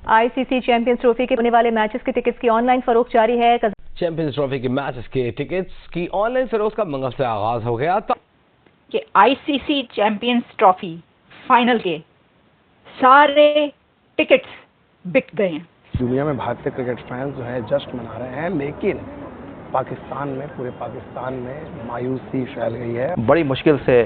ICC champions trophy के होने वाले मैचेस के टिकट्स की ऑनलाइन फरोख्त जारी है। चैंपियंस ट्रॉफी के मैचेस के टिकट्स की ऑनलाइन फरोख्त का मंगल से आगाज हो गया कि आईसीसी चैंपियंस ट्रॉफी फाइनल के सारे टिकट्स बिक गए हैं। दुनिया में भारतीय क्रिकेट फैंस जो है जश्न मना रहे हैं, लेकिन पाकिस्तान में, पूरे पाकिस्तान में मायूसी फैल गई है। बड़ी मुश्किल से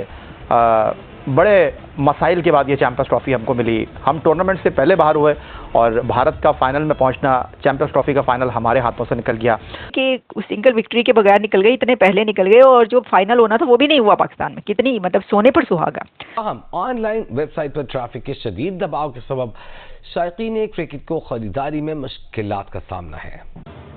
बड़े मसाइल के बाद ये चैंपियंस ट्रॉफी हमको मिली। हम टूर्नामेंट से पहले बाहर हुए और भारत का फाइनल में पहुंचना, चैंपियंस ट्रॉफी का फाइनल हमारे हाथों से निकल गया कि सिंगल विक्ट्री के बगैर निकल गए, इतने पहले निकल गए और जो फाइनल होना था वो भी नहीं हुआ पाकिस्तान में। कितनी मतलब सोने पर सुहागा। हम ऑनलाइन वेबसाइट पर ट्रैफिक के शदीद दबाव के सबब शायकीन क्रिकेट को खरीदारी में मुश्किलात का सामना है।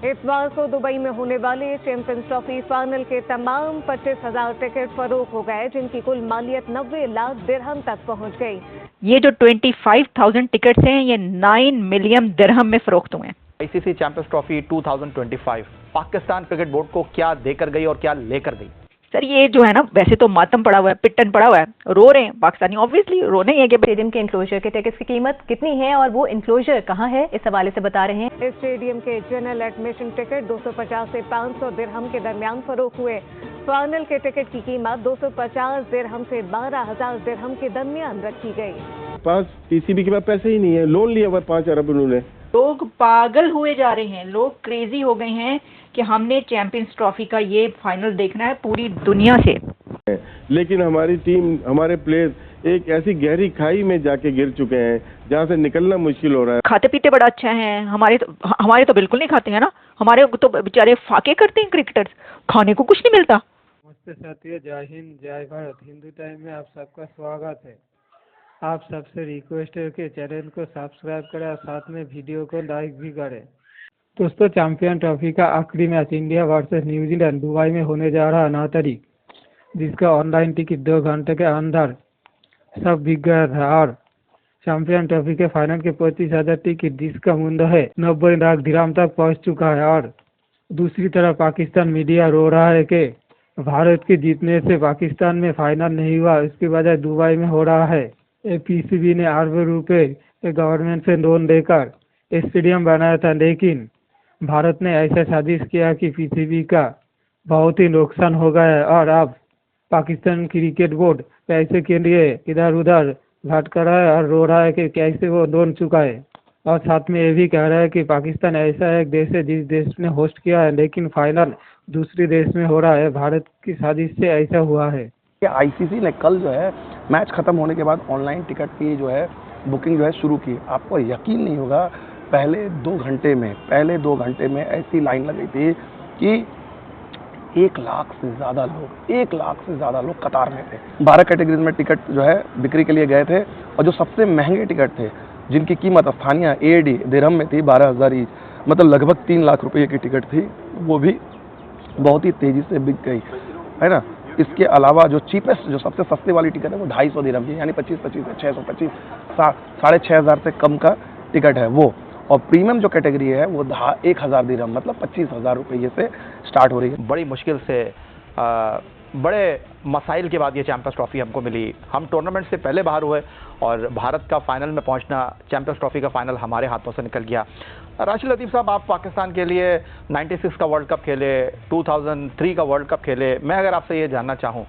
इतवार को दुबई में होने वाले चैंपियंस ट्रॉफी फाइनल के तमाम 25,000 टिकट फरोख्त हो गए, जिनकी कुल मालियत 90 लाख दिरहम तक पहुंच गई। ये जो 25,000 टिकट्स हैं ये 9 मिलियन दिरहम में फरोख्त हुए हैं। ICC champions trophy 2025 Pakistan cricket board को क्या देकर गई और क्या लेकर गई? सर ये जो है ना, वैसे तो मातम पड़ा हुआ है, पिट्टन पड़ा हुआ है, रो रहे हैं पाकिस्तानी, ऑब्वियसली रोने ही है कि स्टेडियम के इंक्लोजर के टिकट्स की कीमत कितनी है और वो इंक्लोजर कहाँ है, इस हवाले से बता रहे हैं। स्टेडियम के जनरल एडमिशन टिकट 250 से 500 दिरहम के दरमियान फरोख्त हुए। फाइनल के टिकट की कीमत 250 दिरहम से 12,000 दिरहम के दरमियान रखी गई। पास पीसीबी के पास पैसे ही नहीं है, लोन लिया हुआ 5 अरब उन्होंने। लोग पागल हुए जा रहे हैं, लोग क्रेजी हो गए हैं कि हमने चैंपियंस ट्रॉफी का ये फाइनल देखना है पूरी दुनिया से। लेकिन हमारी टीम, हमारे प्लेयर एक ऐसी गहरी खाई में जाके गिर चुके हैं जहां से निकलना मुश्किल हो रहा है। खाते पीते बड़ा अच्छा है, हमारे तो बिल्कुल नहीं खाते हैं ना, हमारे तो बेचारे फाके करते हैं क्रिकेटर्स, खाने को कुछ नहीं मिलता। नमस्ते साथियों, जय हिंद जय भारत। हिंदू टाइम में आप सबका स्वागत है। आप सबसे रिक्वेस्ट है कि चैनल को सब्सक्राइब करें और साथ में वीडियो को लाइक भी करें। दोस्तों, चैंपियन ट्रॉफी का आखिरी match India versus New Zealand Dubai में होने जा रहा है 9 तारीख, जिसका ऑनलाइन टिकट 2 घंटे के अंदर सब बिक गया था। और चैंपियन ट्रॉफी के फाइनल के 25,000 टिकट जिसका मूल्य है 90 लाख दिरहम तक पहुंच चुका है। और दूसरी तरफ पाकिस्तान मीडिया रो रहा है कि भारत के जीतने से पाकिस्तान में फाइनल नहीं हुआ, इसकी वजह दुबई में हो रहा है। पीसीबी ने अरबों रुपए गवर्नमेंट से लोन लेकर स्टेडियम बनाया था, लेकिन भारत ने ऐसा साजिश किया कि पीसीबी का बहुत ही नुकसान हो गया है। और अब पाकिस्तान क्रिकेट बोर्ड पैसे के लिए इधर उधर भटक रहा है और रो रहा है कि कैसे वो लोन चुकाए। और साथ में ये भी कह रहा है कि पाकिस्तान ऐसा एक देश है जिस देश ने होस्ट किया है, लेकिन फाइनल दूसरे देश में हो रहा है। भारत की साजिश से ऐसा हुआ है। आईसीसी ने कल जो है मैच खत्म होने के बाद ऑनलाइन टिकट की जो है बुकिंग जो है शुरू की। आपको यकीन नहीं होगा, पहले 2 घंटे में ऐसी लाइन लगी थी कि 1 लाख से ज़्यादा लोग कतार में थे। 12 कैटेगरीज में टिकट जो है बिक्री के लिए गए थे और जो सबसे महंगे टिकट थे, जिनकी कीमत स्थानीय एडी दिरहम में थी 12,000 ईच, मतलब लगभग 3 लाख रुपये की टिकट थी, वो भी बहुत ही तेज़ी से बिक गई, है ना। इसके अलावा जो चीपेस्ट, जो सबसे सस्ते वाली टिकट है वो 250 दिरहम की, यानी 25 है, 625, 6,500 से कम का टिकट है वो। और प्रीमियम जो कैटेगरी है वो 1,000 दिरहम, मतलब 25,000 रुपये से स्टार्ट हो रही है। बड़ी मुश्किल से बड़े मसाइल के बाद ये चैंपियंस ट्रॉफी हमको मिली। हम टूर्नामेंट से पहले बाहर हुए और भारत का फाइनल में पहुंचना, चैंपियंस ट्रॉफी का फाइनल हमारे हाथों से निकल गया। राशिद लतीफ़ साहब, आप पाकिस्तान के लिए 96 का वर्ल्ड कप खेले, 2003 का वर्ल्ड कप खेले। मैं अगर आपसे ये जानना चाहूँ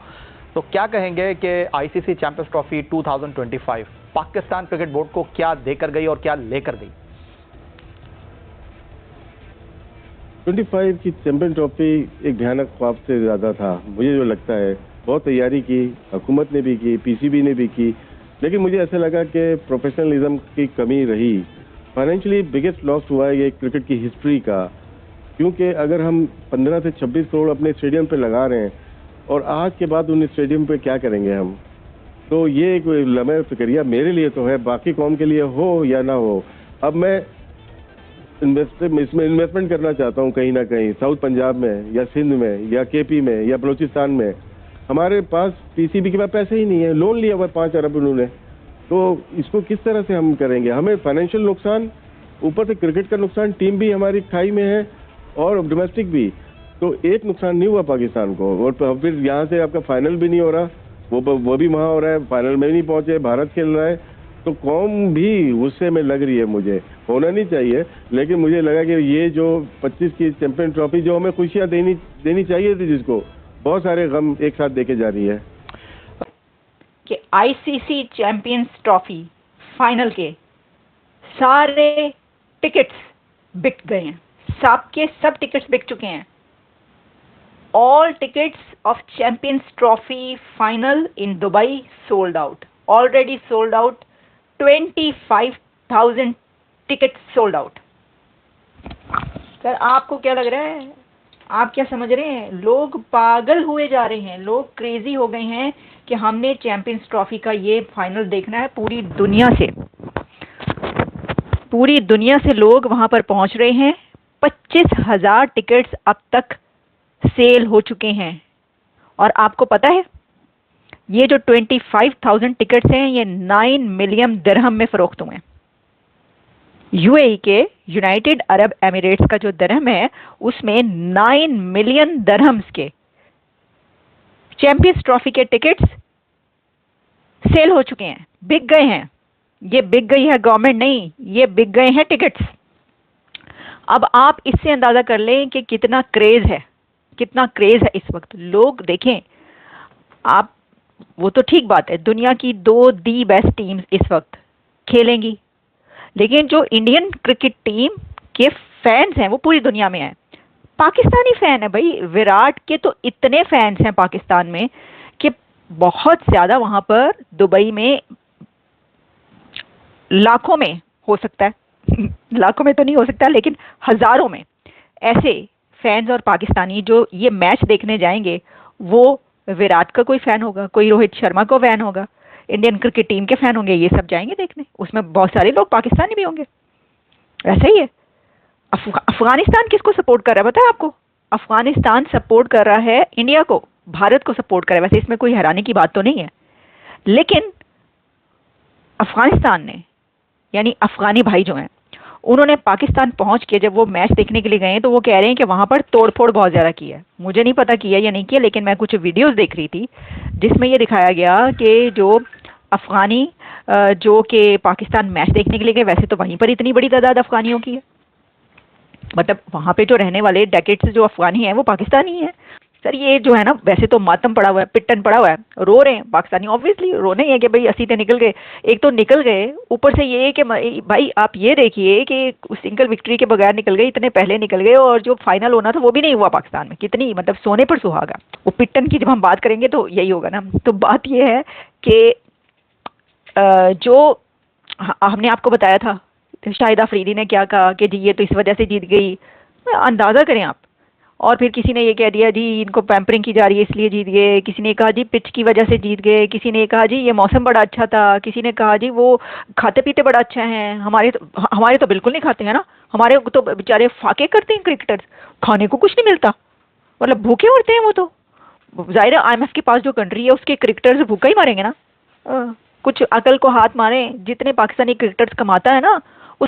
तो क्या कहेंगे कि ICC champions trophy 2025 Pakistan cricket board को क्या देकर गई और क्या लेकर गई? 25 की चैंपियन ट्रॉफी एक भयानक ख्वाब से ज़्यादा था, मुझे जो लगता है। बहुत तैयारी की, हुकूमत ने भी की, पीसीबी ने भी की, लेकिन मुझे ऐसा लगा कि प्रोफेशनलिज्म की कमी रही। फाइनेंशियली बिगेस्ट लॉस हुआ है ये क्रिकेट की हिस्ट्री का, क्योंकि अगर हम 15 से 26 करोड़ अपने स्टेडियम पे लगा रहे हैं और आज के बाद उन स्टेडियम पे क्या करेंगे हम, तो ये एक लम्हे फिक्रिया मेरे लिए तो है, बाकी कौम के लिए हो या ना हो। अब मैं इसमें इन्वेस्टमेंट करना चाहता हूँ कहीं ना कहीं, साउथ पंजाब में या सिंध में या केपी में या बलूचिस्तान में। हमारे पास पीसीबी के पास पैसे ही नहीं है, लोन लिया हुआ 5 अरब उन्होंने, तो इसको किस तरह से हम करेंगे? हमें फाइनेंशियल नुकसान, ऊपर से क्रिकेट का नुकसान, टीम भी हमारी खाई में है और डोमेस्टिक भी। तो एक नुकसान नहीं हुआ पाकिस्तान को, और फिर यहाँ से आपका फाइनल भी नहीं हो रहा, वो भी वहाँ हो रहा है, फाइनल में नहीं पहुंचे, भारत खेल रहा है, तो कौम भी गुस्से में लग रही है मुझे। होना नहीं चाहिए, लेकिन मुझे लगा कि ये जो 25 की चैंपियन ट्रॉफी जो हमें खुशियां देनी चाहिए थी, जिसको बहुत सारे गम एक साथ देके जा रही है। कि आईसीसी चैंपियंस ट्रॉफी फाइनल के सारे टिकट्स बिक गए हैं, सब के सब टिकट्स बिक चुके हैं। All tickets of champions trophy final in Dubai sold out, already sold out, 25,000 ticket sold out. Sir आपको क्या लग रहा है, आप क्या समझ रहे हैं? लोग पागल हुए जा रहे हैं, लोग क्रेजी हो गए हैं कि हमने चैंपियंस ट्रॉफी का ये फाइनल देखना है। पूरी दुनिया से लोग वहां पर पहुंच रहे हैं। 25,000 टिकट्स अब तक सेल हो चुके हैं। और आपको पता है ये जो 25,000 टिकट्स हैं ये 9 मिलियन दिरहम में फरोख्त हुए हैं। यूएई के यूनाइटेड अरब एमिरेट्स का जो दिरहम है उसमें 9 मिलियन दिरहम्स के चैंपियंस ट्रॉफी के टिकट्स सेल हो चुके हैं, बिक गए हैं। ये बिक गई है गवर्नमेंट नहीं, ये बिक गए हैं टिकट्स। अब आप इससे अंदाजा कर लें कि कितना क्रेज है इस वक्त। लोग देखें, आप वो तो ठीक बात है, दुनिया की 2 दी बेस्ट टीम्स इस वक्त खेलेंगी, लेकिन जो इंडियन क्रिकेट टीम के फैंस हैं वो पूरी दुनिया में हैं। पाकिस्तानी फैन है भाई, विराट के तो इतने फैंस हैं पाकिस्तान में कि बहुत ज्यादा, वहां पर दुबई में लाखों में हो सकता है लाखों में तो नहीं हो सकता, लेकिन हजारों में ऐसे फैंस और पाकिस्तानी जो ये मैच देखने जाएंगे, वो विराट का कोई फैन होगा, कोई रोहित शर्मा का फैन होगा, इंडियन क्रिकेट टीम के फैन होंगे, ये सब जाएंगे देखने। उसमें बहुत सारे लोग पाकिस्तानी भी होंगे। ऐसा ही है। अफगानिस्तान किसको सपोर्ट कर रहा है पता है आपको? अफगानिस्तान सपोर्ट कर रहा है इंडिया को, भारत को सपोर्ट कर रहा है। वैसे इसमें कोई हैरानी की बात तो नहीं है, लेकिन अफगानिस्तान ने, यानी अफगानी भाई जो हैं, उन्होंने पाकिस्तान पहुंच के जब वो मैच देखने के लिए गए तो वो कह रहे हैं कि वहां पर तोड़फोड़ बहुत ज्यादा की है। मुझे नहीं पता किया या नहीं किया, लेकिन मैं कुछ वीडियोस देख रही थी जिसमें ये दिखाया गया कि जो अफगानी जो कि पाकिस्तान मैच देखने के लिए गए, वैसे तो वहीं पर इतनी बड़ी तादाद अफगानियों की है, मतलब वहां पे जो रहने वाले डेकेट्स जो अफगानी हैं वो पाकिस्तानी हैं। सर ये जो है ना, वैसे तो मातम पड़ा हुआ है, पिट्टन पड़ा हुआ है, रो रहे हैं पाकिस्तानी। ऑब्वियसली रोने ही है कि भाई असी तो निकल गए, एक तो निकल गए, ऊपर से ये कि भाई आप ये देखिए कि सिंगल विक्ट्री के बगैर निकल गए, इतने पहले निकल गए, और जो फाइनल होना था वो भी नहीं हुआ पाकिस्तान में। कितनी मतलब सोने पर सुहागा। वो पिट्टन की जब हम बात करेंगे तो यही होगा ना। तो बात ये है कि जो हमने आपको बताया था, शाहिद अफरीदी ने क्या कहा कि जी ये तो इस वजह से जीत गई, अंदाजा करें आप। और फिर किसी ने ये कह दिया जी इनको पैम्परिंग की जा रही है इसलिए जीत गए, किसी ने कहा जी पिच की वजह से जीत गए, किसी ने कहा जी ये मौसम बड़ा अच्छा था, किसी ने कहा जी वो खाते पीते बड़ा अच्छा हैं। हमारे तो बिल्कुल नहीं खाते हैं ना, हमारे तो बेचारे फाके करते हैं क्रिकेटर्स, खाने को कुछ नहीं मिलता, मतलब भूखे मरते हैं वो तो। जाहिर है IMF के पास जो कंट्री है उसके क्रिकेटर्स भूखा ही मारेंगे ना। कुछ अकल को हाथ मारें, जितने पाकिस्तानी क्रिकेटर्स कमाता है ना